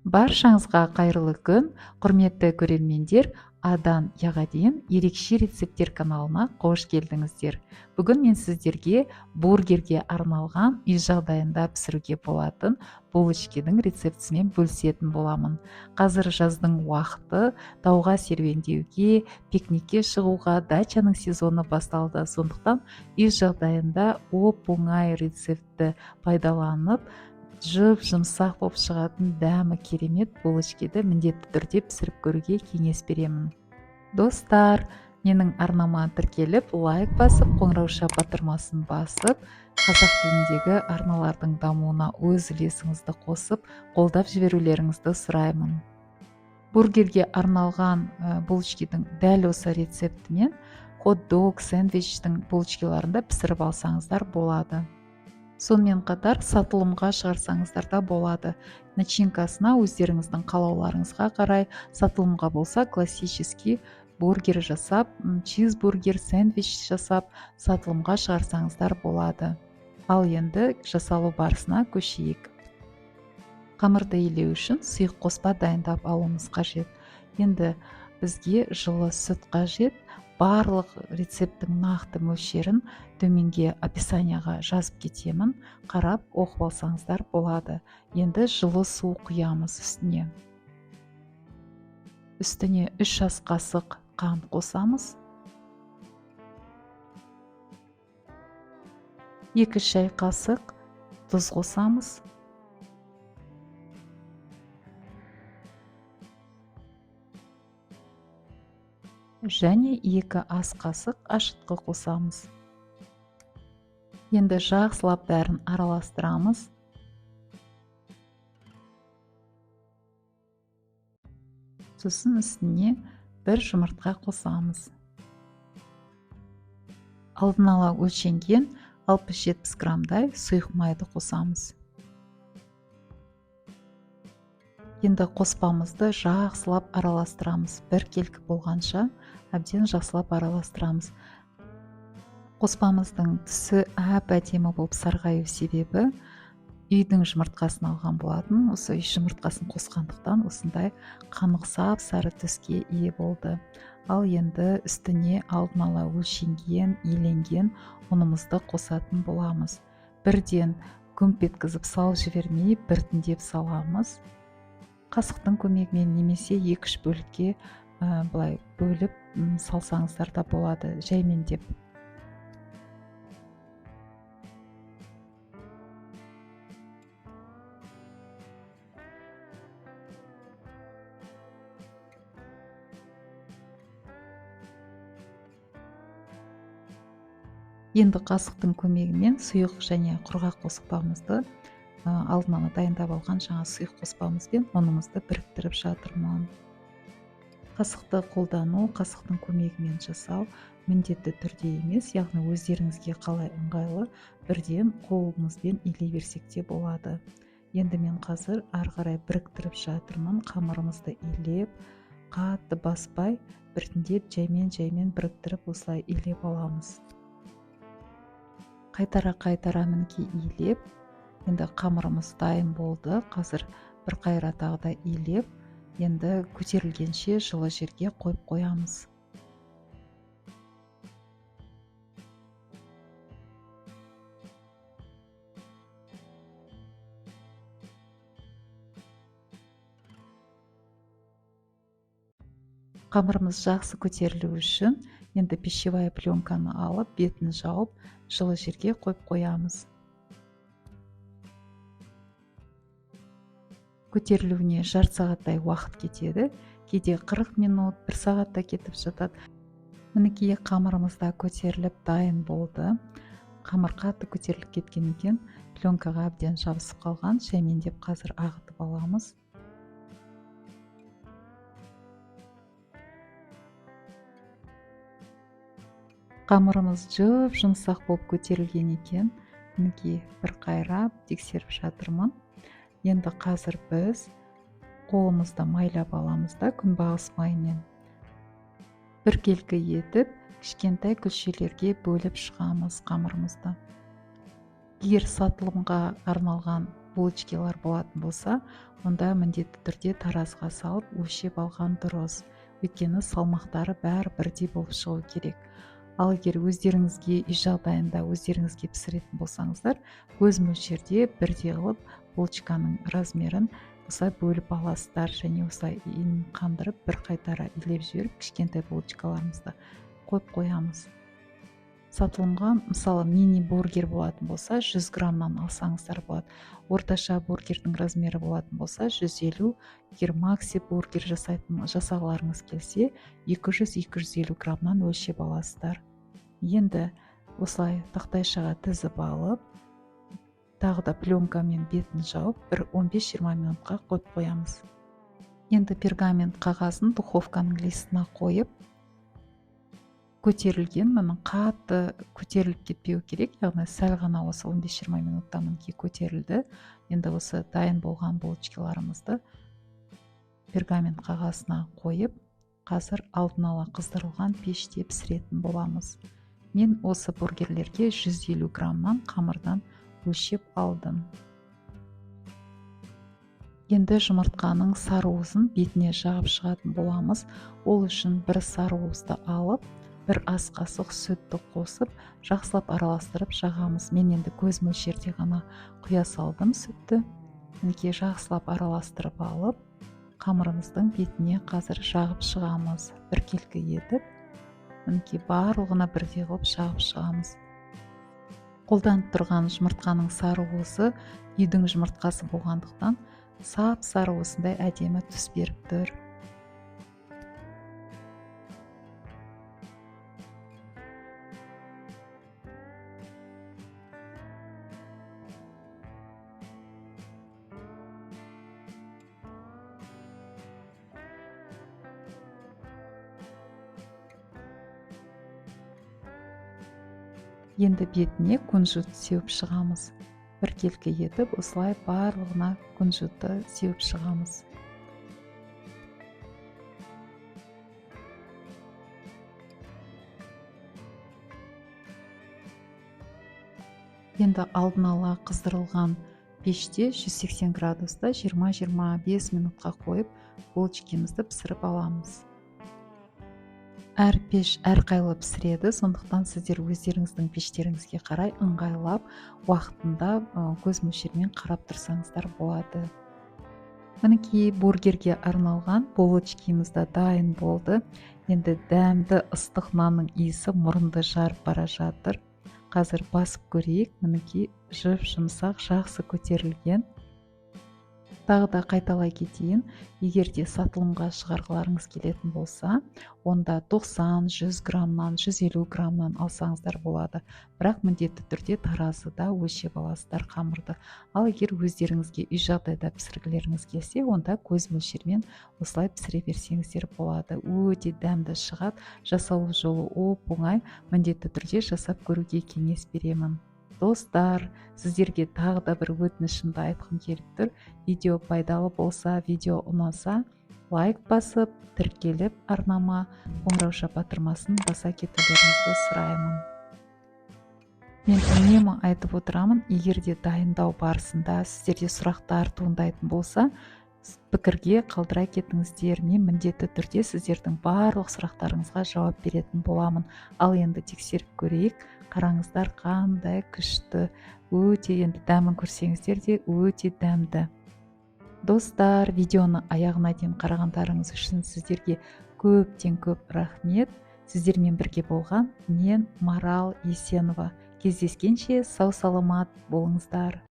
Баршаңызға қайырлы күн, құрметті көрермендер. Адан яға дейін ерекше рецепттер каналына қош келдіңіздер. Бүгін мен сіздерге бургерге арналған үй жағдайында пісіруге болатын булочканың рецептісімен бөлісетін боламын. Қазір жаздың уақыты, тауға серуендеуге, пикникке шығуға, дачаның сезоны басталды. Сондықтан үй жағдайында оп-оңай рецептті пайдаланып, жұмсақ болып шығатын дәмі керемет булочканы міндетті түрде пісіріп көруге кеңес беремін. Достар, менің арнама тіркеліп, лайк басып, қоңырауша батырмасын басып, қазақ тіліндегі арналардың дамуына өз үлесіңізді қосып, қолдап жіберулеріңізді сұраймын. Бургерге арналған булочканың дәл осы рецептімен хот-дог, сэндвичтің булочкаларында пісіріп алсаңыздар болады. Сонымен қатар сатылымға шығарсаңыздар да болады. Начинкасына өздеріңіздің қалауларыңызға қарай, сатылымға болса классический бургер жасап, чизбургер, сэндвич жасап, сатылымға шығарсаңыздар болады. Ал енді жасалу барысына көшейік. Қамырды илеу үшін сұйық қоспа дайындап алуымыз қажет. Енді бізге жылы сүт қажет. Барлық рецепттің нақты мөлшерін төменге описанияға жазып кетемін. Қарап оқып алсаңыздар болады. Енді жылы су құямыз үстіне. Үстіне 3 ас қасық қант қосамыз. 2 шай қасық тұз қосамыз. Және 2 ас қасық ашытқы қосамыз. Енді жақсылап бәрін араластырамыз. Сосын үстіне 1 жұмыртқа қосамыз. Алдын ала өлшенген 60-70 граммдай сұйық майды қосамыз. Енді қоспамызды жақсылап араластырамыз. Бір келкі болғанша әбден жақсылап араластырамыз. Қоспамыздың түсі әп-әдемі болып сарғаю себебі үйдің жұмыртқасын алған болатын. Осы үй жұмыртқасын қосқандықтан осындай қанықсап сары түске ие болды. Ал енді үстіне алдын ала өлшенген, иленген ұнымызды қосатын боламыз. Бірден күмп еткізіп салып жібермей, біртіндеп саламыз. Қасықтың көмегімен немесе 2-3 бөлікке былай бөліп салсаңыздар да болады, жаймендеп. Енді қасықтың көмегімен сұйық және құрғақ қоспамызды алдын ала дайындап алған жаңа сұйық қоспамызбен ұнымызды біріктіріп жатырмын. Қасықты қолдану, қасықтың көмегімен жасау міндетті түрде емес, яғни өздеріңізге қалай ыңғайлы, бірден қолыңызбен илей берсек те болады. Енді мен қазір ары қарай біріктіріп жатырмын. Қамырымызды илеп, қатты баспай, біртіндеп жаймен біріктіріп осылай илеп аламыз. Қайтара мінекей илеп, енді қамырымыз дайын болды. Қазір бір қайра тағы да илеп, енді көтерілгенше жылы жерге қойып қоямыз. Қамырымыз жақсы көтерілу үшін енді пищевая пленканы алып, бетін жауып, жылы жерге қойып қоямыз. Көтерілуіне жарты сағаттай уақыт кетеді, кейде 40 минут, 1 сағатта кетіп жатады. Мінекей қамырымыз да көтеріліп дайын болды. Қамыр қатты көтеріліп кеткен екен, пленкаға әбден жабысып қалған. Жаймендеп қазір ағытып аламыз. Қамырымыз жұмсақ болып көтерілген екен. Мінекей бір қайрап тексеріп жатырмын. Енді қазір біз қолымызды майлап аламыз да күнбағыс майымен. Бір келкі етіп, кішкентай күлшелерге бөліп шығамыз қамырымызды. Егер сатылымға арналған булочкалар болатын болса, онда міндетті түрде таразыға салып өлшеп алған дұрыс. Өйткені салмақтары бәрі бірдей болып шығу керек. Ал егер өздеріңізге үй жағдайында өздеріңізге пісіретін болсаңыздар, өз мөлшерде бірдей қылып булочканың размерін осылай бөліп аласыздар, және осылай иінін қандырып бір қайтара илеп жіберіп кішкентай булочкаларымызды қойып қоямыз. Сатылымға мысалы мини бургер болатын болса 100 граммнан алсаңыздар болады. Орташа бургердің размері болатын болса 150, егер макси бургер жасағыларыңыз келсе 200-250 граммнан өлшеп аласыздар. Енді осылай тақтайшаға тізіп алып, тағы да пленкамен бетін жауып, бір 15-20 минутқа қойып қоямыз. Енді пергамент қағазын духовканың листына қойып, көтерілген, мұның қатты көтеріліп кетпеу керек, яғни сәл ғана осы 15-20 минутта мінекей көтерілді. Енді осы дайын болған булочкаларымызды пергамент қағазына қойып, қазір алдын ала қыздырылған пеште пісіретін боламыз. Мен осы бургерлерге 150 граммнан қамырдан өлшеп алдым. Енді жұмыртқаның сарыуызын бетіне жағып шығатын боламыз. Ол үшін бір сарыуызды алып, бір ас қасық сүтті қосып, жақсылап араластырып жағамыз. Мен енді көз мөлшерде ғана құя салдым сүтті. Мінекей жақсылап араластырып алып, қамырымыздың бетіне қазір жағып шығамыз. Біркелкі етіп, мінекей барлығына бірдей қылып жағып шығамыз. Қолданып тұрған жұмыртқаның сарыуызы үйдің жұмыртқасы болғандықтан сап-сары осындай әдемі түс беріп тұр. Енді бетіне кунжут сеуіп шығамыз. Біркелкі етіп, осылай барлығына кунжутты сеуіп шығамыз. Енді алдын ала қыздырылған пеште 180 градуста 20-25 минутқа қойып, булочкамызды пісіріп аламыз. Әр пеш әрқайлы пісіреді, сондықтан сіздер өздеріңіздің пештеріңізге қарай ыңғайлап, уақытында көз мөлшермен қарап тұрсаңыздар болады. Мінекей бургерге арналған булочкамыз да дайын болды. Енді дәмді ыстық нанның иісі мұрынды жарып бара жатыр. Қазір басып көрейік. Мінекей жып-жұмсақ, жақсы көтерілген. Тағы да қайталай кетейін, егер де сатылымға шығарғыларыңыз келетін болса, онда 90-100 граммнан, 150 граммнан алсаңыздар болады. Бірақ міндетті түрде таразыда өлшеп аласыздар қамырды. Ал егер өздеріңізге үй жағдайда пісіргілеріңіз келсе, онда көз мөлшермен осылай пісіре берсеңіздер болады. Өте дәмді шығады, жасалу жолы оп-оңай, міндетті түрде жасап көруге кеңес беремін. Достар, сіздерге тағы да бір өтінішімді айтқым келіп тұр. Видео пайдалы болса, видео ұнаса, лайк басып, тіркеліп, арнама қоңырау батырмасын баса кетулеріңізді сұраймын. Мен үнемі айтып отырамын, егер де дайындау барысында сіздерде сұрақтар туындайтын болса, пікірге қалдыра кетіңіздер. Мен міндетті түрде сіздердің барлық сұрақтарыңызға жауап беретін боламын. Ал енді тексеріп көрейік. Қараңыздар, қандай күшті, өте, енді дәмін көрсеңіздер де өте дәмді. Достар, видеоны аяғына дейін қарағандарыңыз үшін сіздерге көптен көп рахмет. Сіздермен бірге болған мен Марал Есенова. Кездескенше сау саламат болыңыздар.